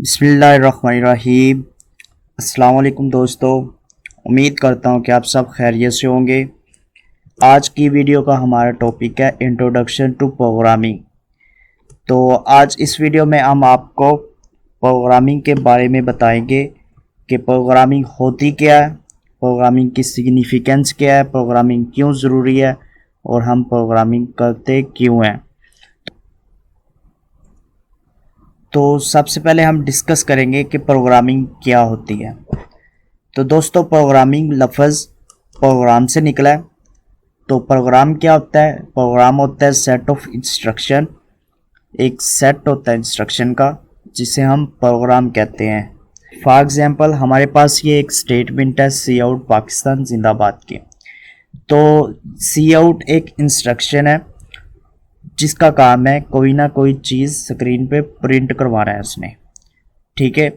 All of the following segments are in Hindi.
बिस्मिल्लाहिर्रहमानिर्रहीम। अस्सलाम वालेकुम दोस्तों, उम्मीद करता हूँ कि आप सब खैरियत से होंगे। आज की वीडियो का हमारा टॉपिक है इंट्रोडक्शन टू प्रोग्रामिंग। तो आज इस वीडियो में हम आपको प्रोग्रामिंग के बारे में बताएंगे कि प्रोग्रामिंग होती क्या है, प्रोग्रामिंग की सिग्निफिकेंस क्या है, प्रोग्रामिंग क्यों ज़रूरी है और हम प्रोग्रामिंग करते क्यों हैं। तो सबसे पहले हम डिस्कस करेंगे कि प्रोग्रामिंग क्या होती है। तो दोस्तों, प्रोग्रामिंग लफ्ज़ प्रोग्राम से निकला है। तो प्रोग्राम क्या होता है? प्रोग्राम होता है सेट ऑफ इंस्ट्रक्शन, एक सेट होता है इंस्ट्रक्शन का जिसे हम प्रोग्राम कहते हैं। फॉर एग्जांपल हमारे पास ये एक स्टेटमेंट है सी आउट पाकिस्तान जिंदाबाद की। तो सी आउट एक इंस्ट्रक्शन है जिसका काम है कोई ना कोई चीज़ स्क्रीन पे प्रिंट करवाना है उसने, ठीक है।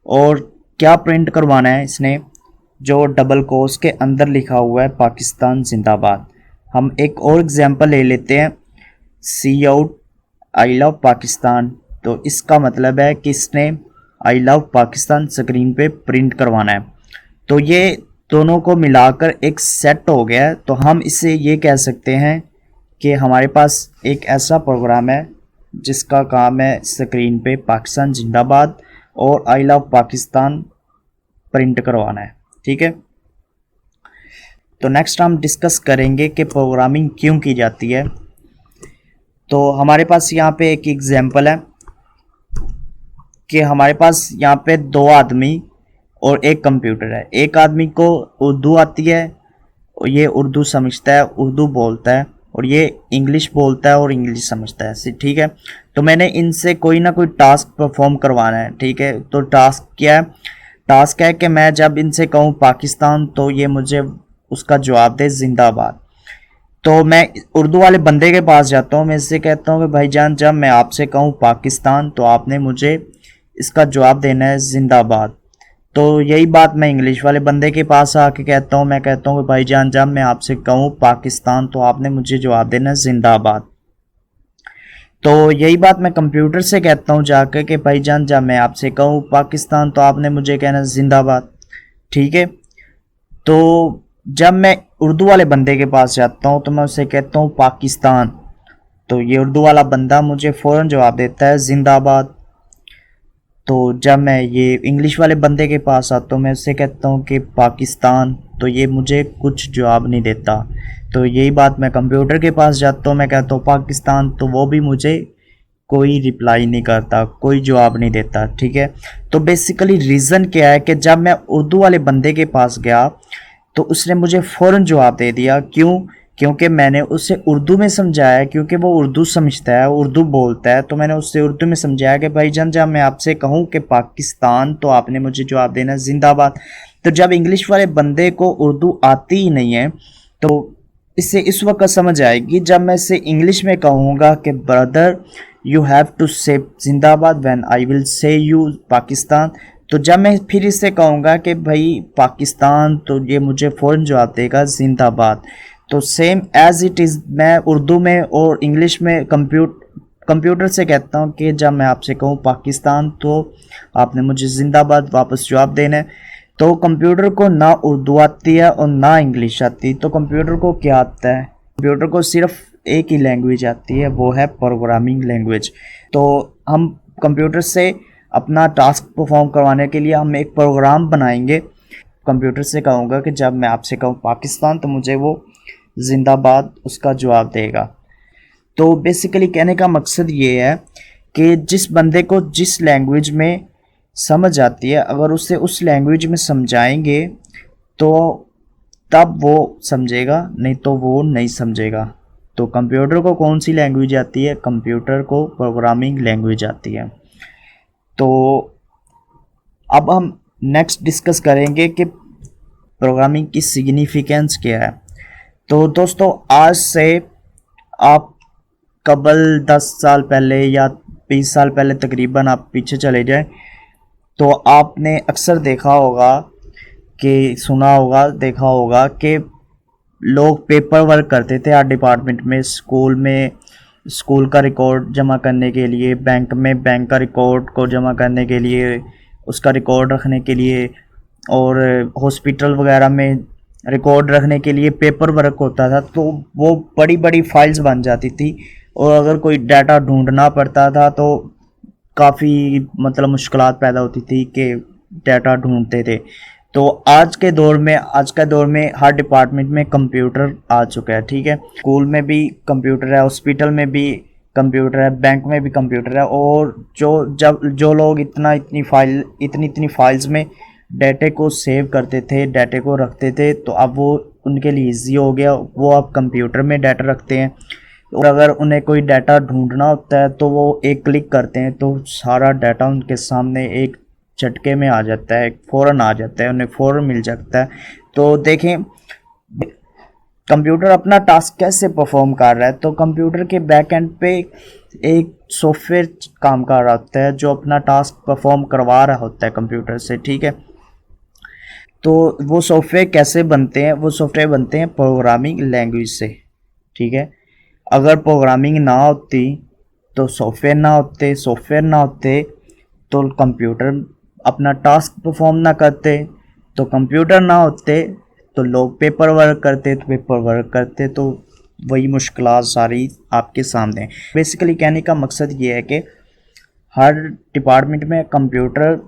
और क्या प्रिंट करवाना है इसने? जो डबल कोस के अंदर लिखा हुआ है पाकिस्तान जिंदाबाद। हम एक और एग्जांपल ले लेते हैं, सी आउट आई लव पाकिस्तान। तो इसका मतलब है कि इसने आई लव पाकिस्तान स्क्रीन पे प्रिंट करवाना है। तो ये दोनों को मिलाकर एक सेट हो गया है। तो हम इसे ये कह सकते हैं कि हमारे पास एक ऐसा प्रोग्राम है जिसका काम है स्क्रीन पे पाकिस्तान जिंदाबाद और आई लव पाकिस्तान प्रिंट करवाना है, ठीक है। तो नेक्स्ट हम डिस्कस करेंगे कि प्रोग्रामिंग क्यों की जाती है। तो हमारे पास यहाँ पे एक एग्जांपल है कि हमारे पास यहाँ पे दो आदमी और एक कंप्यूटर है। एक आदमी को उर्दू आती है और ये उर्दू समझता है, उर्दू बोलता है, और ये इंग्लिश बोलता है और इंग्लिश समझता है, ठीक है। तो मैंने इनसे कोई ना कोई टास्क परफॉर्म करवाना है, ठीक है। तो टास्क क्या है? टास्क है कि मैं जब इनसे कहूँ पाकिस्तान तो ये मुझे उसका जवाब दे जिंदाबाद। तो मैं उर्दू वाले बंदे के पास जाता हूँ, मैं इससे कहता हूँ कि भाईजान जब मैं आपसे कहूँ पाकिस्तान तो आपने मुझे इसका जवाब देना है जिंदाबाद। तो यही बात मैं इंग्लिश वाले बंदे के पास आके कहता हूँ, मैं कहता हूँ कि भाईजान जब मैं आपसे कहूँ पाकिस्तान तो आपने मुझे जवाब देना है जिंदाबाद। तो यही बात मैं कंप्यूटर से कहता हूँ जाकर कि भाईजान जब मैं आपसे कहूँ पाकिस्तान तो आपने मुझे कहना है जिंदाबाद, ठीक है। तो जब मैं उर्दू वाले बंदे के पास जाता हूँ तो मैं उससे कहता हूँ पाकिस्तान, तो ये उर्दू वाला बंदा मुझे फ़ौरन जवाब देता है जिंदाबाद। तो जब मैं ये इंग्लिश वाले बंदे के पास आता हूँ मैं उससे कहता हूँ कि पाकिस्तान, तो ये मुझे कुछ जवाब नहीं देता। तो यही बात मैं कंप्यूटर के पास जाता हूँ, मैं कहता हूँ पाकिस्तान, तो वो भी मुझे कोई रिप्लाई नहीं करता, कोई जवाब नहीं देता, ठीक है। तो बेसिकली रीज़न क्या है कि जब मैं उर्दू वाले बंदे के पास गया तो उसने मुझे फ़ौरन जवाब दे दिया। क्यों? क्योंकि मैंने उसे उर्दू में समझाया, क्योंकि वो उर्दू समझता है, उर्दू बोलता है। तो मैंने उससे उर्दू में समझाया कि भाईजान जब मैं आपसे कहूँ कि पाकिस्तान तो आपने मुझे जवाब देना जिंदाबाद। तो जब इंग्लिश वाले बंदे को उर्दू आती ही नहीं है तो इससे इस वक्त समझ आएगी जब मैं इसे इंग्लिश में कहूँगा कि ब्रदर यू हैव टू से जिंदाबाद when I will say you Pakistan. तो जब मैं फिर इससे कहूँगा कि भाई पाकिस्तान, तो ये मुझे फ़ौरन जवाब देगा जिंदाबाद। तो सेम एज इट इज़ मैं उर्दू में और इंग्लिश में कंप्यूटर से कहता हूँ कि जब मैं आपसे कहूँ पाकिस्तान तो आपने मुझे जिंदाबाद वापस जवाब देना है। तो कंप्यूटर को ना उर्दू आती है और ना इंग्लिश आती, तो कंप्यूटर को क्या आता है? कंप्यूटर को सिर्फ एक ही लैंग्वेज आती है, वो है प्रोग्रामिंग लैंग्वेज। तो हम कंप्यूटर से अपना टास्क परफॉर्म करवाने के लिए हम एक प्रोग्राम बनाएंगे। कंप्यूटर से कहूँगा कि जब मैं आपसे कहूँ पाकिस्तान तो मुझे वो जिंदाबाद उसका जवाब देगा। तो बेसिकली कहने का मकसद ये है कि जिस बंदे को जिस लैंग्वेज में समझ आती है अगर उसे उस लैंग्वेज में समझाएंगे तो तब वो समझेगा, नहीं तो वो नहीं समझेगा। तो कंप्यूटर को कौन सी लैंग्वेज आती है? कंप्यूटर को प्रोग्रामिंग लैंग्वेज आती है। तो अब हम नेक्स्ट डिस्कस करेंगे कि प्रोग्रामिंग की सिग्निफिकेंस क्या है। तो दोस्तों, आज से आप कबल 10 साल पहले या 20 साल पहले तकरीबन आप पीछे चले जाएं तो आपने अक्सर देखा होगा कि सुना होगा, देखा होगा कि लोग पेपर वर्क करते थे हर डिपार्टमेंट में, स्कूल में स्कूल का रिकॉर्ड जमा करने के लिए, बैंक में बैंक का रिकॉर्ड को जमा करने के लिए, उसका रिकॉर्ड रखने के लिए, और हॉस्पिटल वगैरह में रिकॉर्ड रखने के लिए पेपर वर्क होता था। तो वो बड़ी बड़ी फाइल्स बन जाती थी, और अगर कोई डाटा ढूंढना पड़ता था तो काफ़ी मतलब मुश्किलात पैदा होती थी कि डाटा ढूंढते थे। तो आज के दौर में हर डिपार्टमेंट में कंप्यूटर आ चुका है, ठीक है। स्कूल में भी कंप्यूटर है, हॉस्पिटल में भी कंप्यूटर है, बैंक में भी कंप्यूटर है। और जो लोग इतनी फाइल्स में डाटे को सेव करते थे, डाटे को रखते थे, तो अब वो उनके लिए इजी हो गया, वो अब कंप्यूटर में डाटा रखते हैं। और अगर उन्हें कोई डाटा ढूंढना होता है तो वो एक क्लिक करते हैं तो सारा डाटा उनके सामने एक झटके में आ जाता है, फ़ौरन आ जाता है, उन्हें फ़ौरन मिल जाता है। तो देखें कंप्यूटर अपना टास्क कैसे परफॉर्म कर रहा है। तो कंप्यूटर के बैक एंड पे एक सॉफ्टवेयर काम कर रहा होता है जो अपना टास्क परफॉर्म करवा रहा होता है कंप्यूटर से, ठीक है। तो वो सॉफ्टवेयर कैसे बनते हैं? वो सॉफ्टवेयर बनते हैं प्रोग्रामिंग लैंग्वेज से, ठीक है। अगर प्रोग्रामिंग ना होती तो सॉफ्टवेयर ना होते तो कंप्यूटर अपना टास्क परफॉर्म ना करते, तो कंप्यूटर ना होते तो लोग पेपर वर्क करते, तो वही मुश्किलात सारी आपके सामने। बेसिकली कहने का मकसद ये है कि हर डिपार्टमेंट में कंप्यूटर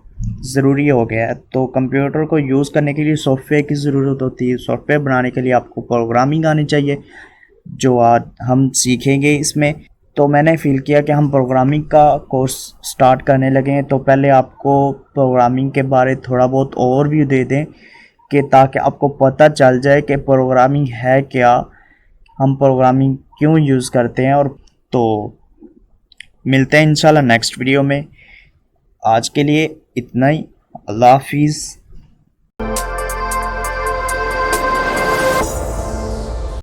ज़रूरी हो गया है। तो कंप्यूटर को यूज़ करने के लिए सॉफ्टवेयर की ज़रूरत होती है। सॉफ्टवेयर बनाने के लिए आपको प्रोग्रामिंग आनी चाहिए, जो आज हम सीखेंगे इसमें। तो मैंने फ़ील किया कि हम प्रोग्रामिंग का कोर्स स्टार्ट करने लगे हैं, तो पहले आपको प्रोग्रामिंग के बारे थोड़ा बहुत ओवरव्यू दे दें कि ताकि आपको पता चल जाए कि प्रोग्रामिंग है क्या, हम प्रोग्रामिंग क्यों यूज़ करते हैं। और तो मिलते हैं इंशाल्लाह नेक्स्ट वीडियो में। आज के लिए इतना ही। अल्लाह हाफिज़।